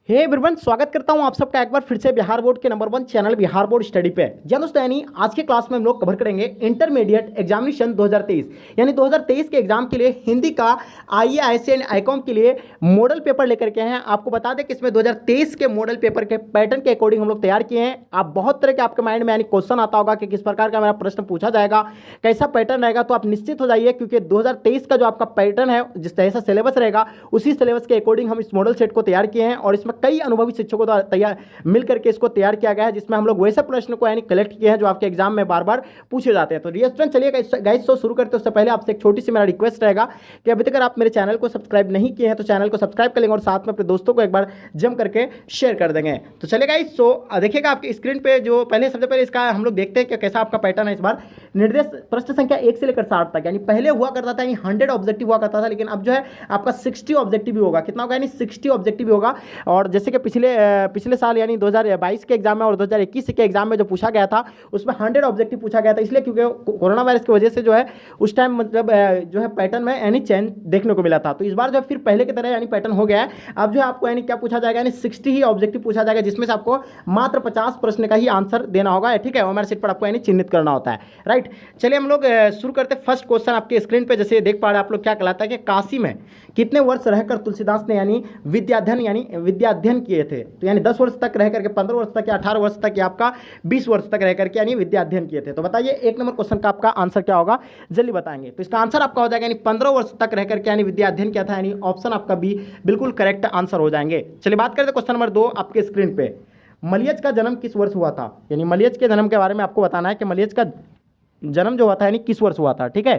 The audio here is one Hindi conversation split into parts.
हे एवरीवन, स्वागत करता हूं आप सबका एक बार फिर से बिहार बोर्ड के number 1 channel Bihar board study पे। जी दोस्तों, यानी आज के क्लास में हम लोग कवर करेंगे इंटरमीडिएट एग्जामिनेशन 2023 यानी 2023 के एग्जाम के लिए हिंदी का आईए आईसी एंड आईकॉम के लिए मॉडल पेपर लेकर के हैं। आपको बता दें कि इसमें 2023 के मॉडल पेपर के पैटर्न के अकॉर्डिंग हम लोग तैयार किए हैं। आप बहुत तरह के आपके माइंड में यानी क्वेश्चन आता होगा कि किस प्रकार का मेरा प्रश्न पूछा जाएगा, कैसा पैटर्न रहेगा, तो आप निश्चित हो जाइए क्योंकि 2023 का जो आपका पैटर्न है, जिस तरह से सिलेबस रहेगा उसी सिलेबस के अकॉर्डिंग हम इस मॉडल सेट को तैयार किए हैं और इसमें कई अनुभवी शिक्षकों द्वारा तैयार मिल करके इसको तैयार किया गया है, जिसमें हम लोग वैसे प्रश्न को यानी कलेक्ट किए हैं जो आपके एग्जाम में बार बार पूछे जाते हैं। तो डियर स्टूडेंट, चलिए गाइस शो शुरू करते हैं। उससे पहले आपसे एक छोटी सी मेरा रिक्वेस्ट रहेगा कि अभी तक अगर आप मेरे चैनल को सब्सक्राइब नहीं किए हैं तो चैनल को सब्सक्राइब कर लेंगे और साथ में अपने दोस्तों को एक बार जम करके शेयर कर देंगे। तो चलिए गाइस, सो देखिएगा आपकी स्क्रीन पे जो सबसे पहले इसका हम लोग देखते हैं कि कैसा आपका पैटर्न है। इस बार निर्देश प्रश्न संख्या 1 से लेकर 60 तक, यानी पहले हुआ करता था यानी 100 ऑब्जेक्टिव हुआ करता था, लेकिन अब जो है आपका 60 ऑब्जेक्टिव भी होगा। कितना होगा? यानी 60 ऑब्जेक्टिव भी होगा। और जैसे कि पिछले साल यानी 2022 के एग्जाम में और 2021 के एग्जाम में जो पूछा गया था उसमें 100 ऑब्जेक्टिव पूछा गया था, इसलिए क्योंकि कोरोना वायरस की वजह से जो है उस टाइम मतलब जो है पैटर्न में यानी चेंज देखने को मिला था। तो इस बार जो फिर पहले की तरह यानी पैटर्न हो गया है। अब जो है आपको यानी क्या पूछा जाएगा, यानी 60 ही ऑब्जेक्टिव पूछा जाएगा, जिसमें से आपको मात्र 50 प्रश्न का ही आंसर देना होगा। ठीक है, ओएमआर शीट पर आपको यानी चिन्हित करना होता है। राइट, चलिए हम लोग शुरू करते हैं। फर्स्ट क्वेश्चन आपके स्क्रीन पे जैसे देख पा रहे हैं आप लोग, क्या कहलाता है कि काशी में कितने वर्ष रहकर तुलसीदास ने यानी विद्याध्ययन किए थे? तो यानी 10 वर्ष तक रह करके, 15 वर्ष तक या 18 वर्ष तक या आपका 20 वर्ष तक रह करके यानी विद्याध्ययन किए थे। तो बताइए एक नंबर क्वेश्चन का आपका आंसर क्या होगा, जल्दी बताएंगे। तो इसका आंसर आपका हो जाएगा यानी 15 वर्ष तक रह करके यानी विद्याध्ययन किया था, यानी ऑप्शन आपका बी बिल्कुल करेक्ट आंसर हो जाएंगे। चलिए बात करते हैं क्वेश्चन नंबर 2 आपके स्क्रीन पे। मलियज का जन्म किस वर्ष हुआ था? यानी मलियज के जन्म के बारे में आपको बताना है कि मलियज का जन्म जो हुआ था यानी किस वर्ष हुआ था। ठीक है,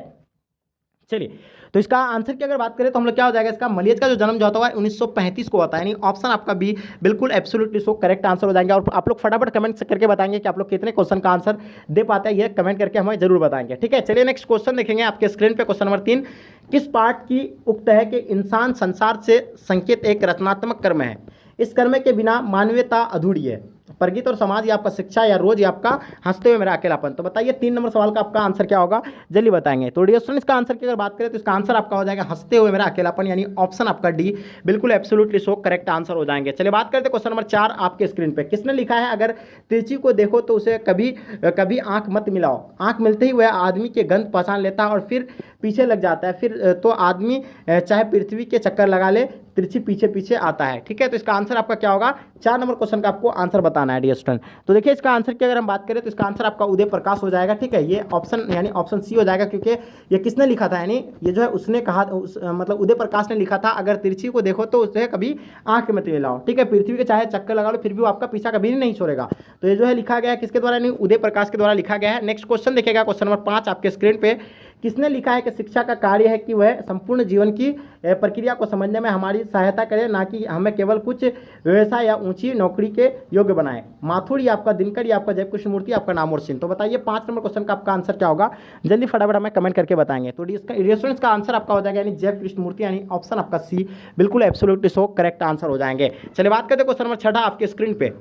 चलिए तो इसका आंसर की अगर बात करें तो हम लोग क्या हो जाएगा, इसका मलियज का जो जन्म जो होता है 1935 को होता है, यानी ऑप्शन आपका बी बिल्कुल एब्सोल्युटली सो करेक्ट आंसर हो जाएंगे। और आप लोग फटाफट कमेंट करके बताएंगे कि आप लोग कितने क्वेश्चन का आंसर दे पाते हैं, ये कमेंट करके हमें जरूर बताएंगे। ठीक है, चलिए नेक्स्ट क्वेश्चन देखेंगे आपके स्क्रीन पे। क्वेश्चन नंबर 3, किस पार्ट की उक्त है कि इंसान संसार से संकेत एक रचनात्मक कर्म है, इस कर्म के बिना मानवीयता अधूरी है? प्रगति और समाज, या आपका शिक्षा, या रोज, या आपका हंसते हुए मेरा अकेलापन? तो बताइए 3 नंबर सवाल का आपका आंसर क्या होगा, जल्दी बताएंगे। तो डियर स्टूडेंट्स, इसका आंसर की अगर बात करें तो इसका आंसर आपका हो जाएगा हंसते हुए मेरा अकेलापन, यानी ऑप्शन आपका डी बिल्कुल एब्सोल्युटली सो करेक्ट आंसर हो जाएंगे। चलिए बात करते हैं क्वेश्चन नंबर 4 आपके स्क्रीन पे। किसने लिखा है, अगर तिरछी को देखो तो उसे कभी कभी आंख मत मिलाओ, आंख मिलते ही वह आदमी के गंध पहचान लेता है और फिर पीछे लग जाता है, फिर तो आदमी चाहे पृथ्वी के चक्कर लगा ले तिरछी पीछे पीछे आता है। ठीक है, तो इसका आंसर आपका क्या होगा, 4 नंबर क्वेश्चन का आपको आंसर बताना है डियर स्टूडेंट। तो देखिए इसका आंसर की अगर हम बात करें तो इसका आंसर आपका उदय प्रकाश हो जाएगा। ठीक है, ये ऑप्शन यानी ऑप्शन सी हो जाएगा, क्योंकि ये किसने लिखा था, यानी ये जो है उसने कहा मतलब उदय प्रकाश ने लिखा था, अगर तिरछी को देखो तो उसे कभी आंख में मिलाओ। ठीक है, पृथ्वी के चाहे चक्कर लगा लो फिर भी वो आपका पीछा कभी नहीं छोड़ेगा। तो ये जो है लिखा गया है किसके द्वारा, यानी उदय प्रकाश के द्वारा लिखा गया है। नेक्स्ट क्वेश्चन देखिएगा, क्वेश्चन नंबर 5 आपके स्क्रीन पे। किसने लिखा है कि शिक्षा का कार्य है कि वह संपूर्ण जीवन की प्रक्रिया को समझने में हमारी सहायता करे, ना कि हमें केवल कुछ व्यवसाय या ऊंची नौकरी के योग्य बनाए? माथुर, या आपका दिनकर, या आपका जय कृष्णमूर्ति, आपका नामवर सिंह? तो बताइए 5 नंबर क्वेश्चन का आपका आंसर क्या होगा, जल्दी फटाफट हमें कमेंट करके बताएंगे। तो स्टूडेंट्स का आंसर आपका हो जाएगा यानी जय कृष्णमूर्ति, यानी ऑप्शन आपका सी बिल्कुल एब्सोल्युटली सो करेक्ट आंसर हो जाएंगे। चलिए बात करते हैं क्वेश्चन नंबर 6 आपके स्क्रीन पे।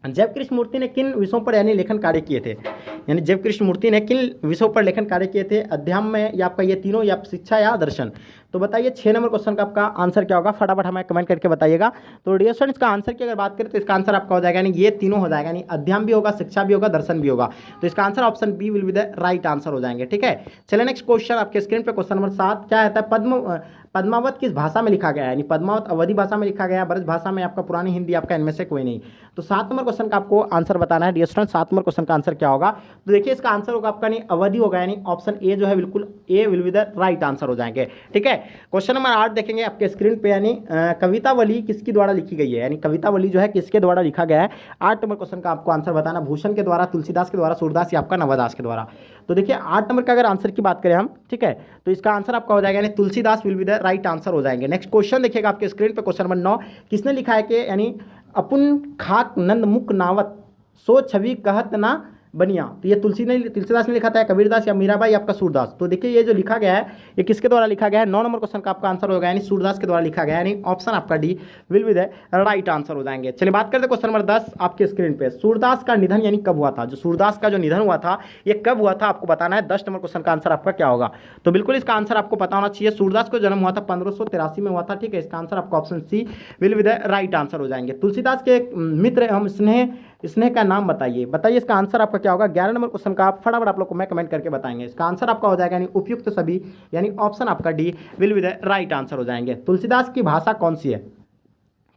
जय कृष्णमूर्ति ने किन विषयों पर यानी लेखन कार्य किए थे? यानी जय कृष्णमूर्ति ने किन विषयों पर लेखन कार्य किए थे? अध्यात्म में, या आपका ये तीनों, या शिक्षा, या दर्शन? तो बताइए 6 नंबर क्वेश्चन का आपका आंसर क्या होगा, फटाफट हमें कमेंट करके बताइएगा। तो डियर स्टूडेंट्स, इसका आंसर की अगर बात करें तो इसका आंसर आपका हो जाएगा यानी ये तीनों हो जाएगा, यानी अध्यात्म भी होगा, शिक्षा भी होगा, दर्शन भी होगा। तो इसका answer option B will be the right answer हो जाएंगे। ठीक है, चलिए नेक्स्ट क्वेश्चन आपके स्क्रीन पे। क्वेश्चन नंबर 7 क्या है, पद्मावत किस भाषा में लिखा गया है? यानी पद्मावत अवधी भाषा में लिखा गया, ब्रज भाषा में, आपका पुरानी हिंदी, आपका इनमें से कोई नहीं? तो 7 नंबर क्वेश्चन का आपको आंसर बताना है डियर स्टूडेंट। 7 नंबर क्वेश्चन का आंसर क्या होगा, तो देखिए इसका आंसर होगा आपका नहीं अवधि होगा, यानी ऑप्शन ए जो है बिल्कुल A will be the right answer हो जाएंगे। ठीक है, क्वेश्चन नंबर 8 देखेंगे आपके स्क्रीन पे। यानी कवितावली किसके द्वारा लिखी गई है? यानी कवितावली जो है किसके द्वारा लिखा गया है? 8 नंबर क्वेश्चन का आपको आंसर बताना, भूषण के द्वारा, तुलसीदास के द्वारा, सूरदास, या आपका नवदास के द्वारा? तो देखिए 8 नंबर का अगर आंसर की बात करें हम, ठीक है, तो इसका आंसर आपका हो जाएगा यानी Tulsidas will be the right answer हो जाएंगे। नेक्स्ट क्वेश्चन देखिएगा आपके स्क्रीन पे। क्वेश्चन नंबर 9, किसने लिखा है कि यानी अपुन खाक नंद मुख नावत सो छवि कहत ना बनिया। तो ये तुलसीदास ने लिखा था, कबीरदास या मीराबाई आपका सूरदास। तो देखिए ये जो लिखा गया है ये किसके द्वारा लिखा गया है, 9 नंबर क्वेश्चन का आपका आंसर होगा यानी सूरदास के द्वारा लिखा गया है, यानी ऑप्शन आपका D will be the right answer हो जाएंगे। चलिए बात करते हैं क्वेश्चन नंबर 10 आपके स्क्रीन पे। सूरदास का निधन यानी कब हुआ था, जो सूरदास का जो निधन हुआ था ये कब हुआ था आपको बताना है। 10 नंबर क्वेश्चन का आंसर आपका क्या होगा, तो बिल्कुल इसका आंसर आपको पता होना चाहिए। सूरदास को जन्म हुआ था 1583 में हुआ था, ठीक है। इसका आंसर आपका option C will be the right answer हो जाएंगे। तुलसीदास के एक मित्र हम स्नेह का नाम बताइए इसका आंसर आपका क्या होगा। 11 नंबर क्वेश्चन का आप फटाफट आप लोग को मैं कमेंट करके बताएंगे। इसका आंसर आपका हो जाएगा यानी उपयुक्त सभी, यानी ऑप्शन आपका D will be the right answer हो जाएंगे। तुलसीदास की भाषा कौन सी है,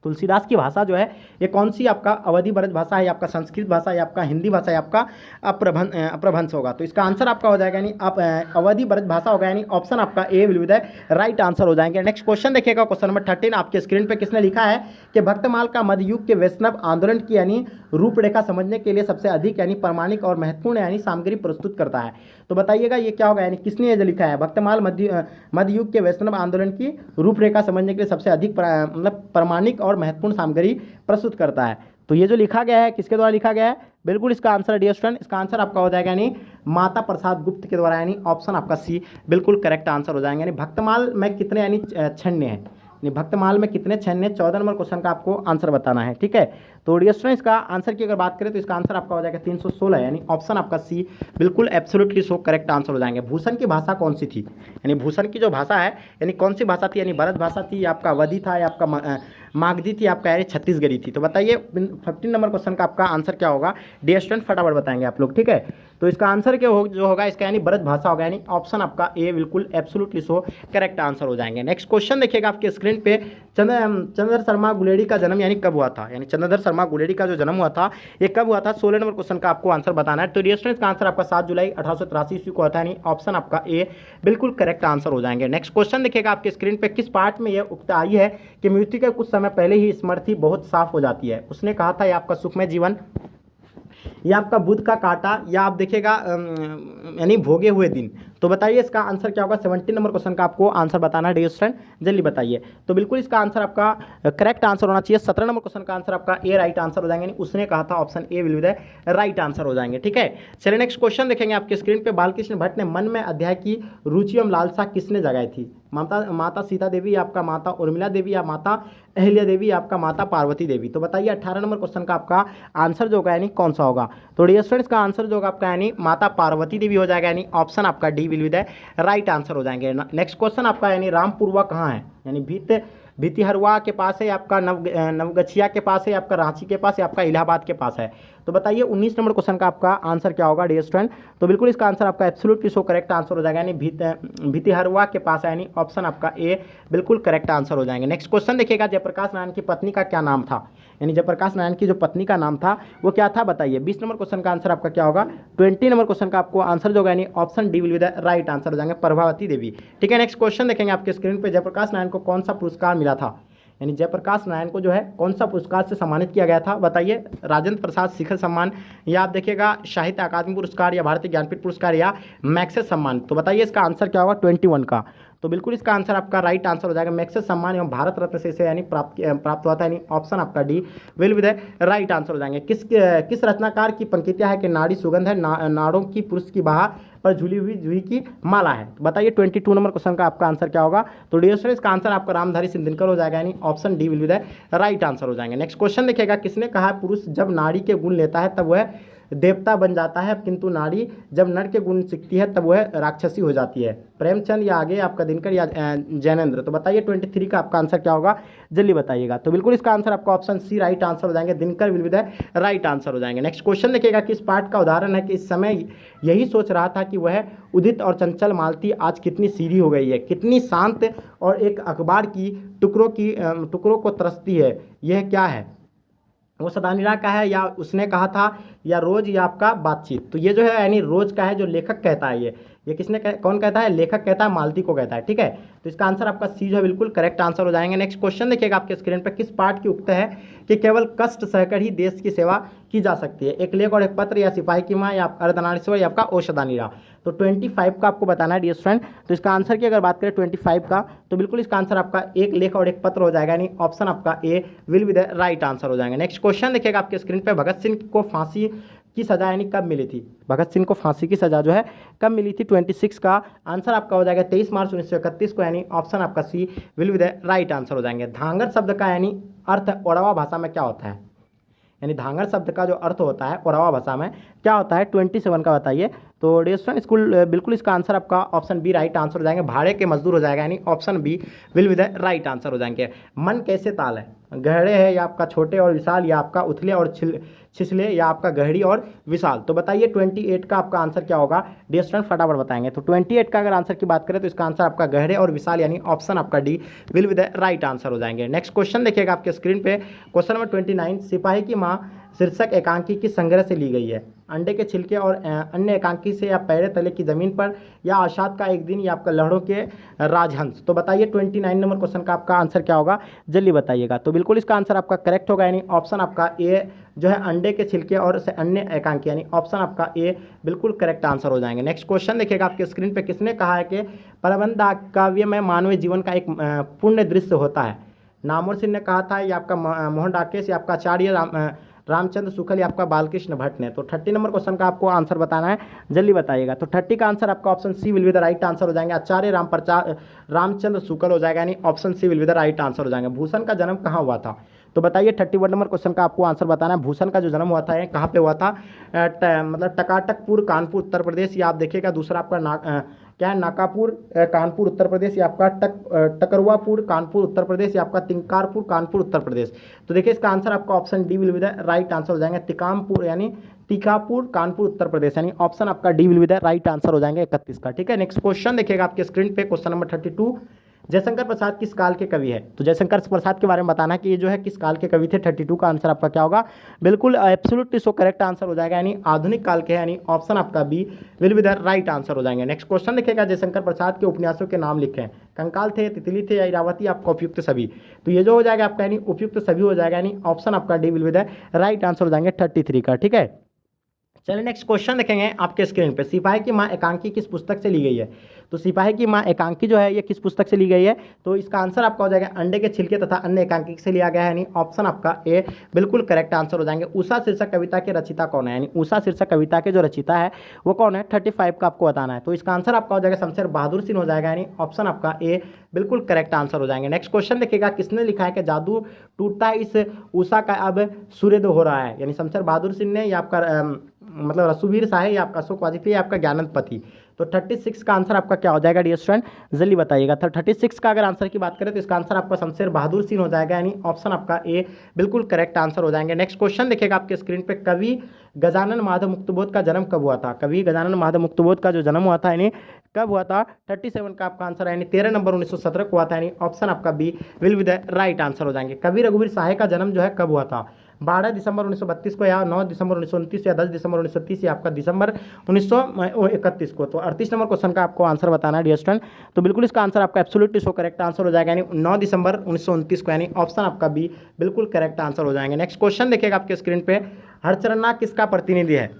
तुलसीदास की भाषा जो है ये कौन सी आपका अवधि ब्रज भाषा है, आपका संस्कृत भाषा है, आपका हिंदी भाषा है, आपका अप्रभंश होगा। तो इसका आंसर आपका हो जाएगा यानी आप अवधि ब्रज भाषा होगा, यानी ऑप्शन आपका A will be the right answer हो जाएंगे। नेक्स्ट क्वेश्चन देखिएगा, क्वेश्चन नंबर 13 आपके स्क्रीन पे किसने लिखा है कि भक्तमाल का मध्ययुग के वैष्णव आंदोलन की यानी रूपरेखा समझने के लिए सबसे अधिक यानी प्रमाणिक और महत्वपूर्ण यानी सामग्री प्रस्तुत करता है। तो बताइएगा ये क्या होगा, यानी किसने ये जो लिखा है भक्तमाल मध्ययुग के वैष्णव आंदोलन की रूपरेखा समझने के लिए सबसे अधिक मतलब प्रमाणिक और महत्वपूर्ण सामग्री प्रस्तुत करता है। तो ये जो लिखा गया है किसके द्वारा लिखा गया है, बिल्कुल इसका आंसर डियर स्टूडेंट, इसका आंसर आपका हो जाएगा यानी माता प्रसाद गुप्त के द्वारा, यानी ऑप्शन आपका सी बिल्कुल करेक्ट आंसर हो जाएंगे। यानी भक्तमाल में कितने यानी छन्ने हैं, भक्तमाल में कितने छन्ने, 14 नंबर क्वेश्चन का आपको आंसर बताना है, ठीक है। तो डियर स्टूडेंट इसका आंसर की अगर बात करें तो इसका आंसर आपका हो जाएगा 316, यानी ऑप्शन आपका सी बिल्कुल एब्सोल्युटली सो करेक्ट आंसर हो जाएंगे। भूषण की भाषा कौन सी थी, यानी भूषण की जो भाषा है यानी कौन सी भाषा थी, यानी भरत भाषा थी, आपका अवधी था, या आपका मागधी थी, आपका यानी छत्तीसगढ़ी थी। तो बताइए 15 नंबर क्वेश्चन का आपका आंसर क्या होगा डियर स्टूडेंट, फटाफट बताएंगे आप लोग, ठीक है। तो इसका आंसर क्या जो होगा इसका यानी भरत भाषा होगा, यानी ऑप्शन आपका ए बिल्कुल एब्सोल्युटली सो करेक्ट आंसर हो जाएंगे। नेक्स्ट क्वेश्चन देखिएगा आपके स्क्रीन पे, चंद्रधर शर्मा गुलेरी का जन्म यानी कब हुआ था, यानी चंद्रधर शर्मा गुलेरी का जो जन्म हुआ था ये कब हुआ था। 16 नंबर क्वेश्चन का आपको आंसर बताना है। तो डियर स्टूडेंट्स का आंसर आपका 7 जुलाई 1883 ईस्वी को होता है, यानी ऑप्शन आपका ए बिल्कुल करेक्ट आंसर हो जाएंगे। नेक्स्ट क्वेश्चन देखिएगा आपके स्क्रीन पे, किस पार्ट में यह उक्त आई है कि मृत्यु के कुछ समय पहले ही स्मृति बहुत साफ हो जाती है। उसने कहा था ये आपका सुखमय जीवन, या आपका बुध का कांटा, या आप देखिएगा यानी भोगे हुए दिन। तो बताइए इसका आंसर क्या होगा। 17 नंबर क्वेश्चन का आपको आंसर बताना है डियर स्टूडेंट, जल्दी बताइए। तो बिल्कुल इसका आंसर आपका करेक्ट आंसर होना चाहिए। 17 नंबर क्वेश्चन का आंसर आपका ए राइट आंसर हो जाएंगे, यानी उसने कहा था, option A will be the right answer हो जाएंगे, ठीक है। चलिए नेक्स्ट क्वेश्चन देखेंगे आपके स्क्रीन पे, बालकृष्ण भट्ट ने मन में अध्याय की रुचि एवं लालसा किसने जगाई थी। माता सीता देवी, आपका माता उर्मिला देवी, या माता अहिल्या देवी, आपका माता पार्वती देवी। तो बताइए 18 नंबर क्वेश्चन का आपका आंसर जो होगा यानी कौन सा होगा। तो डियर स्टूडेंट्स का आंसर जो होगा आपका यानी माता पार्वती देवी हो जाएगा, यानी ऑप्शन आपका D will be the right answer हो जाएंगे। नेक्स्ट क्वेश्चन आपका यानी रामपुरवा कहाँ है, यानी भितिहरवा के पास है, आपका नवगछिया के पास है, आपका रांची के पास है, आपका इलाहाबाद के पास है। तो बताइए 19 नंबर क्वेश्चन का आपका आंसर क्या होगा डियर स्टूडेंट। तो बिल्कुल इसका आंसर आपका एब्सोल्युटली सो करेक्ट आंसर हो जाएगा, यानी भितिहरवा के पास है, यानी ऑप्शन आपका ए बिल्कुल करेक्ट आंसर हो जाएंगे। नेक्स्ट क्वेश्चन देखिएगा, जयप्रकाश नारायण की पत्नी का क्या नाम था, यानी जयप्रकाश नारायण की जो पत्नी का नाम था वो क्या था बताइए। 20 नंबर क्वेश्चन का आंसर आपका क्या होगा। 20 नंबर क्वेश्चन का आपको आंसर जो होगा यानी option D will be the right answer हो जाएंगे, प्रभावती देवी, ठीक है। नेक्स्ट क्वेश्चन देखेंगे आपके स्क्रीन पे, जयप्रकाश नारायण को कौन सा पुरस्कार मिला था, यानी जयप्रकाश नारायण को जो है कौन सा पुरस्कार से सम्मानित किया गया था बताइए। राजेंद्र प्रसाद शिखर सम्मान, या आप देखिएगा साहित्य अकादमी पुरस्कार, या भारतीय ज्ञानपीठ पुरस्कार, या मैक्सेस सम्मान। तो बताइए इसका आंसर क्या होगा 21 का। तो बिल्कुल इसका आंसर आपका राइट आंसर हो जाएगा, मैक्सेस सम्मान एवं भारत रत्न से इसे यानी प्राप्त हुआ था, यानी ऑप्शन आपका D will be the right answer हो जाएंगे। किस रचनाकार की पंक्तियां है कि नाड़ी सुगंध है, नाड़ों की पुरुष की बाह पर झूली हुई जूही की माला है। तो बताइए 22 नंबर क्वेश्चन का आपका आंसर क्या होगा। तो डियर स्टूडेंट्स इसका आंसर आपका रामधारी सिंह दिनकर हो जाएगा, यानी option D will be the right answer हो जाएंगे। नेक्स्ट क्वेश्चन देखिएगा, किसने कहा पुरुष जब नाड़ी के गुण लेता है तब वह देवता बन जाता है, किंतु नारी जब नर के गुण सीखती है तब वह राक्षसी हो जाती है। प्रेमचंद, या आगे आपका दिनकर, या जैनेंद्र। तो बताइए 23 का आपका आंसर क्या होगा, जल्दी बताइएगा। तो बिल्कुल इसका आंसर आपका ऑप्शन सी राइट आंसर हो जाएंगे, Dinkar will be the right answer हो जाएंगे। नेक्स्ट क्वेश्चन देखिएगा, किस पाठ का उदाहरण है कि इस समय यही सोच रहा था कि वह उदित और चंचल मालती आज कितनी सीधी हो गई है, कितनी शांत, और एक अखबार की टुकड़ों को तरसती है, यह क्या है। वो सदानीरा का है, या उसने कहा था, या रोज, या आपका बातचीत। तो ये जो है यानी रोज का है, जो लेखक कहता है ये किसने कौन कहता है, लेखक कहता है, मालती को कहता है, ठीक है। तो इसका आंसर आपका सी जो है बिल्कुल करेक्ट आंसर हो जाएंगे। नेक्स्ट क्वेश्चन देखिएगा आपके स्क्रीन पर, किस पाठ की उक्त है कि केवल कष्ट सहकर ही देश की सेवा की जा सकती है। एक लेख और एक पत्र, या सिपाही की माँ, या अर्धनारीश्वर, या आपका ओषधानीरा। तो 25 का आपको बताना है डियर फ्रेंड। तो इसका आंसर की अगर बात करें 25 का, तो बिल्कुल इसका आंसर आपका एक लेख और एक पत्र हो जाएगा, यानी ऑप्शन आपका A will be the right answer हो जाएंगे। नेक्स्ट क्वेश्चन देखिएगा आपके स्क्रीन पे, भगत सिंह को फांसी की सज़ा यानी कब मिली थी? भगत सिंह को फांसी की सज़ा जो है कब मिली थी? 26 का आंसर आपका हो जाएगा 23 मार्च 1931 को, यानी ऑप्शन आपका C will be the right answer हो जाएंगे। धांगर शब्द का यानी अर्थ ओड़वा भाषा में क्या होता है? यानी धांगर शब्द का जो अर्थ होता है ओड़वा भाषा में क्या होता है? 27 का बताइए। तो डियर स्कूल बिल्कुल इसका आंसर आपका ऑप्शन बी राइट आंसर हो जाएंगे, भाड़े के मजदूर हो जाएगा, यानी option B will be the right answer हो जाएंगे। मन कैसे ताल है? गहरे है या आपका छोटे और विशाल, या आपका उथले और छिछले, या आपका गहरी और विशाल? तो बताइए 28 का आपका आंसर क्या होगा? डियर स्टूडेंट फटाफट बताएंगे। तो 28 का अगर आंसर की बात करें तो इसका आंसर आपका गहरे और विशाल, यानी ऑप्शन आपका D will be the right answer हो जाएंगे। नेक्स्ट क्वेश्चन देखिएगा आपके स्क्रीन पे, क्वेश्चन नंबर 29, सिपाही की माँ शीर्षक एकांकी किस संग्रह से ली गई है? अंडे के छिलके और अन्य एकांकी से, या पैरे तले की जमीन पर, या आषाढ़ का एक दिन, या आपका लहरों के राजहंस? तो बताइए 29 नंबर क्वेश्चन का आपका आंसर क्या होगा? जल्दी बताइएगा। तो बिल्कुल इसका आंसर आपका करेक्ट होगा, यानी ऑप्शन आपका ए जो है अंडे के छिलके और अन्य एकांकी, यानी ऑप्शन आपका ए बिल्कुल करेक्ट आंसर हो जाएंगे। नेक्स्ट क्वेश्चन देखिएगा आपके स्क्रीन पे, किसने कहा है कि प्रबंध काव्य में मानवीय जीवन का एक पूर्ण दृश्य होता है? नामवर सिंह ने कहा था, या आपका मोहन डाकेश, या आपका आचार्य रामचंद्र शुक्ल, या आपका बालकृष्ण भट्ट ने? तो 30 नंबर क्वेश्चन का आपको आंसर बताना है, जल्दी बताइएगा। तो 30 का आंसर आपका option C will be the right answer हो जाएंगे, आचार्य रामचंद्र शुक्ल हो जाएगा, यानी option C will be the right answer हो जाएंगे। भूषण का जन्म कहाँ हुआ था? तो बताइए 31 नंबर क्वेश्चन का आपको आंसर बताना है। भूषण का जो जन्म हुआ था कहाँ पे हुआ था? मतलब टकाटकपुर कानपुर उत्तर प्रदेश, या आप देखिएगा दूसरा आपका क्या है, नाकापुर कानपुर उत्तर प्रदेश, या आपका टकरवापुर कानपुर उत्तर प्रदेश, या आपका तिंकारपुर कानपुर उत्तर प्रदेश? तो देखिए इसका आंसर आपका option D will be the right answer हो जाएंगे, तिकामपुर यानी टीकापुर कानपुर उत्तर प्रदेश, यानी ऑप्शन आपका D will be the right answer हो जाएंगे 31 का। ठीक है, नेक्स्ट क्वेश्चन देखिएगा आपके स्क्रीन पे, क्वेश्चन नंबर 32, जयशंकर प्रसाद किस काल के कवि है? तो जयशंकर प्रसाद के बारे में बताना कि ये जो है किस काल के कवि थे। 32 का आंसर आपका क्या होगा? बिल्कुल एब्सोल्युटली सो करेक्ट आंसर हो जाएगा, यानी आधुनिक काल के, यानी ऑप्शन आपका B will be the right answer हो जाएंगे। नेक्स्ट क्वेश्चन देखिएगा, जयशंकर प्रसाद के उपन्यासों के नाम लिखें। कंकाल थे, तितली थे, या इरावती, आपका उपयुक्त सभी? तो ये जो हो जाएगा आपका यानी उपयुक्त सभी हो जाएगा, यानी ऑप्शन आपका D will be the right answer हो जाएंगे 33 का। ठीक है, चलिए नेक्स्ट क्वेश्चन देखेंगे आपके स्क्रीन पे, सिपाही की माँ एकांकी किस पुस्तक से ली गई है? तो सिपाही की माँ एकांकी जो है ये किस पुस्तक से ली गई है? तो इसका आंसर आपका हो जाएगा अंडे के छिलके तथा अन्य एकांकी से लिया गया है, यानी ऑप्शन आपका ए बिल्कुल करेक्ट आंसर हो जाएंगे। उषा शीर्षक कविता के रचिता कौन है? यानी उषा शीर्षक कविता के जो रचिता है वो कौन है? 35 का आपको बताना है। तो इसका आंसर आपका हो जाएगा शमशेर बहादुर सिंह हो जाएगा, यानी ऑप्शन आपका ए बिल्कुल करेक्ट आंसर हो जाएंगे। नेक्स्ट क्वेश्चन देखिएगा, किसने लिखा है कि जादू टूटता इस उषा का अब सूर्योदय हो रहा है? यानी शमशेर बहादुर सिंह ने, या आपका मतलब रसूवीर शाह, या आपका अशोक वाजपेयी, या आपका ज्ञानंद पति? तो 36 का आंसर आपका क्या हो जाएगा डियर स्टूडेंट? जल्दी बताइएगा। तो 36 का अगर आंसर की बात करें तो इसका आंसर आपका शमशेर बहादुर सिंह हो जाएगा, यानी ऑप्शन आपका ए बिल्कुल करेक्ट आंसर हो जाएंगे। नेक्स्ट क्वेश्चन देखिएगा आपके स्क्रीन पे, कवि गजानन माधव मुक्तबोध का जन्म कब हुआ था? कवि गजानन माधव मुक्तबोध का जो जन्म हुआ था यानी कब हुआ था? 37 का आपका आंसर है, यानी 13 नंबर 1917 को हुआ था, यानी ऑप्शन आपका B will be the right answer हो जाएंगे। कवि रघुवीर शाह का जन्म जो है कब हुआ था? 12 दिसंबर 1932 को, या 9 दिसंबर 1929, या 10 दिसंबर 1930, या आपका दिसंबर 1931 को? तो 38 नंबर क्वेश्चन का आपको आंसर बताना है डियर स्टूडेंट। तो बिल्कुल इसका आंसर आपका एब्सोल्युटली सो करेक्ट आंसर हो जाएगा, यानी 9 दिसंबर 1929 को, यानी ऑप्शन आपका बी बिल्कुल करेक्ट आंसर हो जाएंगे। नेक्स्ट क्वेश्चन देखिएगा आपके स्क्रीन पे, हरचरना किसका प्रतिनिधि है?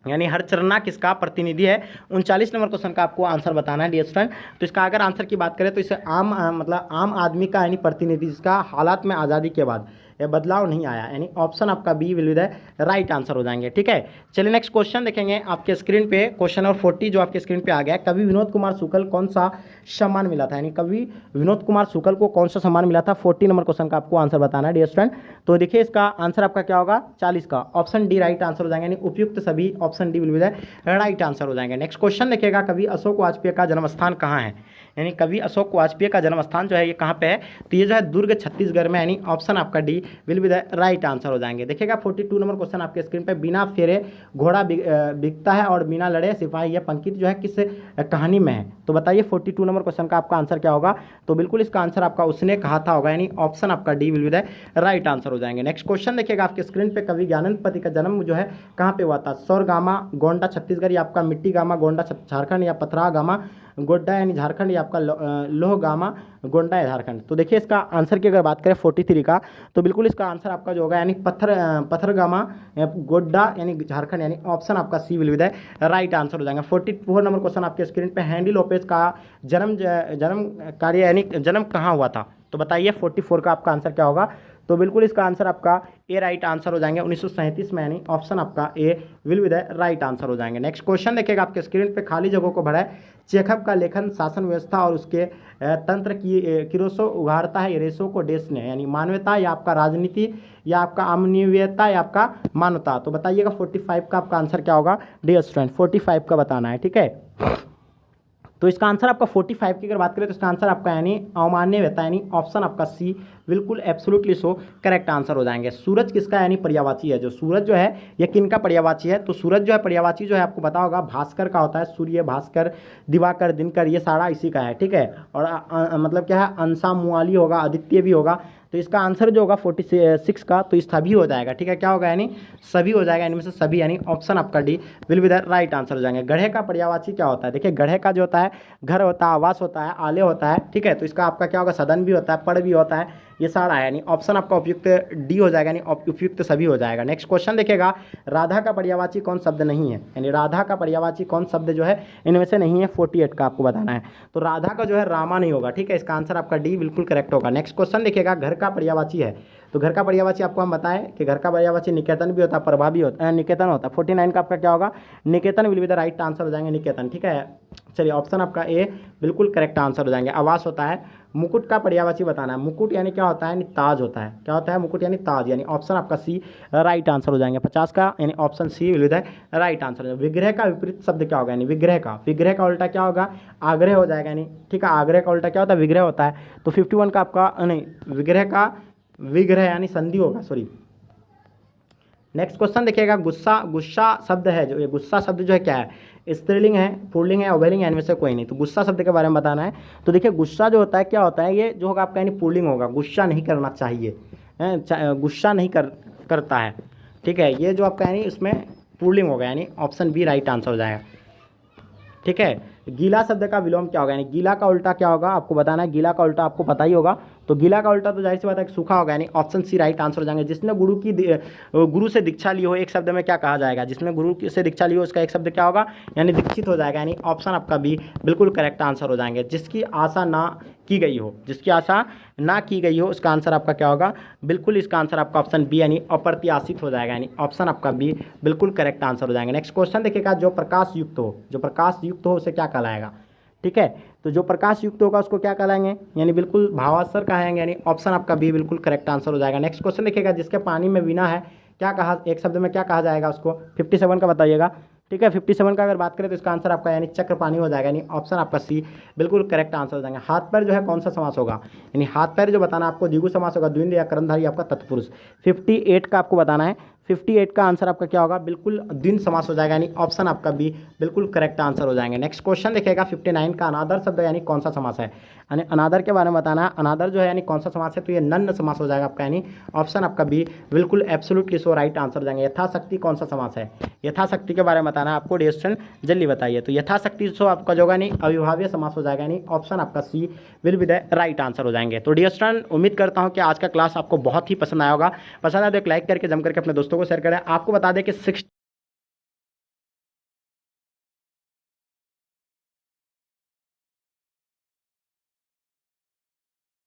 यानी हरचरना किसका प्रतिनिधि है? 39 नंबर क्वेश्चन का आपको आंसर बताना है डियर स्टूडेंट। तो इसका अगर आंसर की बात करें तो इसे मतलब आम आदमी का यानी प्रतिनिधि, जिसका हालात में आज़ादी के बाद यह बदलाव नहीं आया, यानी ऑप्शन आपका B will be the right answer हो जाएंगे। ठीक है, चलिए नेक्स्ट क्वेश्चन देखेंगे आपके स्क्रीन पे, क्वेश्चन नंबर 40 जो आपके स्क्रीन पे आ गया, कवि विनोद कुमार शुक्ल कौन सा सम्मान मिला था? यानी कवि विनोद कुमार शुक्ल को कौन सा सम्मान मिला था? 40 नंबर क्वेश्चन का आपको आंसर बताना है डियर स्टूडेंट। तो देखिए इसका आंसर आपका क्या होगा? 40 का ऑप्शन डी राइट आंसर हो जाएंगे, यानी उपयुक्त सभी, option D will be the right answer हो जाएंगे। नेक्स्ट क्वेश्चन देखिएगा, कवि अशोक वाजपेयी का जन्म स्थान कहाँ है? यानी कवि अशोक वाजपेयी का जन्म स्थान जो है ये कहाँ पे है? तो ये जो है दुर्ग छत्तीसगढ़ में, यानी ऑप्शन आपका D will be the right answer हो जाएंगे। देखिएगा 42 नंबर क्वेश्चन आपके स्क्रीन पे, बिना फेरे घोड़ा बिकता है और बिना लड़े सिपाही, यह पंक्ति जो है किस कहानी में है? तो बताइए 42 नंबर क्वेश्चन का आपका आंसर क्या होगा? तो बिल्कुल इसका आंसर आपका उसने कहा था होगा, यानी ऑप्शन आपका D will be the right answer हो जाएंगे। नेक्स्ट क्वेश्चन देखिएगा आपके स्क्रीन पे, कवि ज्ञानंद पति का जन्म जो है कहाँ पे हुआ था? सौरगामा गोंडा छत्तीसगढ़, या आपका मिट्टी गामा गोंडा झारखंड, या पथरा गामा गोड्डा यानी झारखंड, या आपका लोहगामा गोंडा है झारखंड? तो देखिए इसका आंसर की अगर बात करें 43 का, तो बिल्कुल इसका आंसर आपका जो होगा यानी पथरगामा गोड्डा यानी झारखंड, यानी ऑप्शन आपका C will be the right answer हो जाएगा। 44 नंबर क्वेश्चन आपके स्क्रीन पे, हैंडी लोपेज का जन्म कार्य यानी जन्म कहाँ हुआ था? तो बताइए 44 का आपका आंसर क्या होगा? तो बिल्कुल इसका आंसर आपका ए राइट आंसर हो जाएंगे 1937 में, यानी ऑप्शन आपका A will be the right answer हो जाएंगे। नेक्स्ट क्वेश्चन देखिएगा आपके स्क्रीन पे, खाली जगहों को भरा है। चेखव का लेखन शासन व्यवस्था और उसके तंत्र की किरोसो उघाड़ता है रेसो को डेस ने, यानी मानवता या आपका राजनीति या आपका अमानवीयता या आपका मानवता। तो बताइएगा 45 का आपका आंसर क्या होगा डियर स्टूडेंट, 45 का बताना है, ठीक है। तो इसका आंसर आपका 45 की अगर बात करें तो इसका आंसर आपका यानी अमान्यता, यानी ऑप्शन आपका सी बिल्कुल एब्सोल्युटली सो करेक्ट आंसर हो जाएंगे। सूरज किसका यानी पर्यायवाची है, जो सूरज जो है ये किनका पर्यायवाची है, तो सूरज जो है पर्यायवाची जो है आपको पता होगा भास्कर का होता है, सूर्य, भास्कर, दिवाकर, दिनकर, ये सारा इसी का है, ठीक है। और मतलब क्या है, अंशा, मुआली होगा, आदित्य भी होगा। तो इसका आंसर जो होगा 46 का तो इस सभी हो जाएगा, ठीक है। क्या होगा यानी सभी हो जाएगा, इनमें से सभी, यानी ऑप्शन आपका D will be the right answer हो जाएंगे। गढ़े का पर्यायवाची क्या होता है, देखिए गढ़े का जो होता है घर होता है, आवास होता है, आलय होता है, ठीक है। तो इसका आपका क्या होगा सदन भी होता है, पड़ भी होता है, ये सारा है, यानी ऑप्शन आपका उपयुक्त डी हो जाएगा, यानी उपयुक्त सभी हो जाएगा। नेक्स्ट क्वेश्चन देखिएगा, राधा का पर्यायवाची कौन शब्द नहीं है, यानी राधा का पर्यायवाची कौन शब्द जो है इनमें से नहीं है, 48 का आपको बताना है। तो राधा का जो है रामा नहीं होगा, ठीक है। इसका आंसर आपका डी बिल्कुल करेक्ट होगा। नेक्स्ट क्वेश्चन देखिएगा, घर का पर्यायवाची है, तो घर का पर्यायवाची आपको हम बताएं कि घर का पर्यायवाची निकेतन भी होता है, प्रभा भी होता है, निकेतन होता है। 49 का आपका क्या होगा, Niketan will be the right answer हो जाएंगे, निकेतन, ठीक है। चलिए ऑप्शन आपका ए बिल्कुल करेक्ट आंसर हो जाएंगे। आवास होता है। मुकुट का पर्यायवाची बताना है, मुकुट यानी क्या होता है, यानी ताज होता है। क्या होता है मुकुट, यानी ताज, यानी ऑप्शन आपका सी राइट आंसर हो जाएंगे 50 का, यानी option C will be the right answer. विग्रह का विपरीत शब्द क्या होगा, यानी विग्रह का उल्टा क्या होगा, आग्रह हो जाएगा, यानी ठीक है। आग्रह का उल्टा क्या होता है, विग्रह होता है। तो 51 का आपका नहीं, विग्रह यानी संधि होगा, सॉरी। नेक्स्ट क्वेश्चन देखिएगा, गुस्सा शब्द है, जो ये गुस्सा शब्द जो है क्या है, स्त्रीलिंग है, पुल्लिंग है, उभयलिंग है, इनमें से कोई नहीं। तो गुस्सा शब्द के बारे में बताना है। तो देखिए गुस्सा जो होता है क्या होता है, ये जो होगा आपका यानी पुल्लिंग होगा, गुस्सा नहीं करना चाहिए, गुस्सा नहीं करता है, ठीक है। ये जो आपका यानी इसमें पुल्लिंग होगा, यानी ऑप्शन बी राइट आंसर हो जाएगा, ठीक है। गीला शब्द का विलोम क्या होगा, यानी गीला का उल्टा क्या होगा आपको बताना है। गीला का उल्टा आपको पता ही होगा, तो गीला का उल्टा तो जाहिर सी बात है कि सूखा होगा, यानी ऑप्शन सी राइट आंसर हो जाएंगे। जिसने गुरु से दीक्षा ली हो, एक शब्द में क्या कहा जाएगा, जिसने गुरु से दीक्षा ली हो उसका एक शब्द क्या होगा, यानी दीक्षित हो जाएगा, यानी ऑप्शन आपका बी बिल्कुल करेक्ट आंसर हो जाएंगे। जिसकी आशा ना की गई हो, जिसकी आशा ना की गई हो उसका आंसर आपका क्या होगा, बिल्कुल इसका आंसर आपका ऑप्शन बी यानी अप्रत्याशित हो जाएगा, यानी ऑप्शन आपका बी बिल्कुल करेक्ट आंसर हो जाएंगे। नेक्स्ट क्वेश्चन देखिएगा, जो प्रकाश युक्त हो उसे क्या कहलाएगा, ठीक है। तो जो प्रकाश युक्त होगा उसको क्या कहलाएंगे, यानी बिल्कुल भावास्तर कहेंगे, यानी ऑप्शन आपका बी बिल्कुल करेक्ट आंसर हो जाएगा। नेक्स्ट क्वेश्चन देखिएगा, जिसके पानी में वीणा है क्या कहा, एक शब्द में क्या कहा जाएगा उसको, 57 का बताइएगा, ठीक है। 57 का अगर बात करें तो इसका आंसर आपका यानी चक्रपाणी हो जाएगा, यानी ऑप्शन आपका सी बिल्कुल करेक्ट आंसर हो जाएगा। हाथ पैर जो है कौन सा समास होगा, यानी हाथ पैर जो बताना आपको द्विगु समास होगा, द्विंद या कर्मधारय आपका तत्पुरुष। 58 का आपको बताना है, 58 का आंसर आपका क्या होगा, बिल्कुल द्विंद समास हो जाएगा, यानी ऑप्शन आपका बी बिल्कुल करेक्ट आंसर हो जाएंगे। नेक्स्ट क्वेश्चन देखिएगा, 59 का अनादर शब्द यानी कौन सा समास है, यानी अनादर के बारे में बताना है। अनादर जो है यानी कौन सा समास है, तो ये नन्न समास हो जाएगा आपका, यानी ऑप्शन आपका बी बिल्कुल एब्सोल्युटली सो राइट आंसर हो जाएंगे। यथाशक्ति कौन सा समास है, यथाशक्ति के बारे में बताना है आपको, डियर जल्दी बताइए। तो यथाशक्ति सो आपका जो होगा नहीं अविभाज्य समास हो जाएगा, यानी ऑप्शन आपका C will be the right answer हो जाएंगे। तो डियर स्टूडेंट उम्मीद करता हूँ कि आज का क्लास आपको बहुत ही पसंद आया होगा। पसंद आया तो एक लाइक करके जम करके अपने दोस्तों को शेयर करें। आपको बता दें कि 60